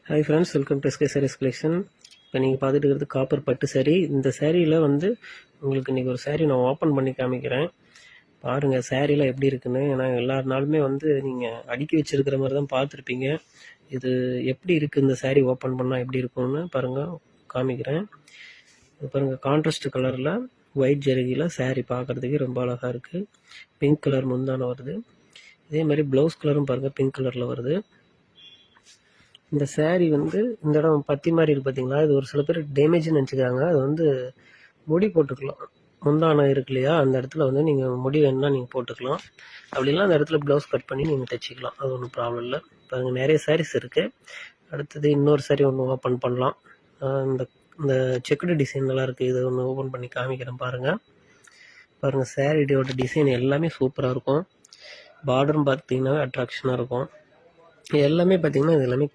Hi friends, welcome to S K Sarees collection. இப்போ நீங்கள் பார்த்துட்டு இருக்கிறது காப்பர் பட்டு சாரீ. இந்த சாரியில் வந்து உங்களுக்கு இன்றைக்கி ஒரு சாரீ நான் ஓப்பன் பண்ணி காமிக்கிறேன். பாருங்கள் சாரீலாம் எப்படி இருக்குன்னு. ஏன்னா எல்லா நாளுமே வந்து நீங்கள் அடுக்கி வச்சுருக்கிற மாதிரி தான் பார்த்துருப்பீங்க. இது எப்படி இருக்குது, இந்த சாரீ ஓப்பன் பண்ணால் எப்படி இருக்கும்னு பாருங்கள், காமிக்கிறேன். இது பாருங்கள், கான்ட்ராஸ்ட் கலரில் ஒயிட் ஜெருகியில் சாரீ பார்க்குறதுக்கு ரொம்ப அழகாக இருக்குது. பிங்க் கலர் முந்தான வருது. இதே மாதிரி ப்ளவுஸ் கலரும் பாருங்கள், பிங்க் கலரில் வருது. இந்த சேரீ வந்து இந்த இடம் பத்தி மாதிரி இருக்கு பார்த்தீங்களா, இது ஒரு சில பேர் டேமேஜ்னு நினச்சிக்கிறாங்க. அது வந்து முடி போட்டுக்கலாம். முந்தானம் இருக்கு இல்லையா, அந்த இடத்துல வந்து நீங்கள் முடி வேணும்னா நீங்கள் போட்டுக்கலாம். அப்படிலாம் அந்த இடத்துல ப்ளவுஸ் கட் பண்ணி நீங்கள் தைச்சிக்கலாம். அது ஒன்றும் ப்ராப்ளம் இல்லை. பாருங்கள், நிறைய சாரீஸ் இருக்குது. அடுத்தது இன்னொரு சாரீ ஒன்று ஓப்பன் பண்ணலாம். இந்த இந்த செக்குடு டிசைன் நல்லா இருக்குது. இதை ஒன்று ஓப்பன் பண்ணி காமிக்கிறேன் பாருங்கள். பாருங்கள், சாரீயோட டிசைன் எல்லாமே சூப்பராக இருக்கும். பார்டரும் பார்த்தீங்கன்னா அட்ராக்ஷனாக இருக்கும். எல்லாமே பார்த்தீங்கன்னா இது எல்லாமே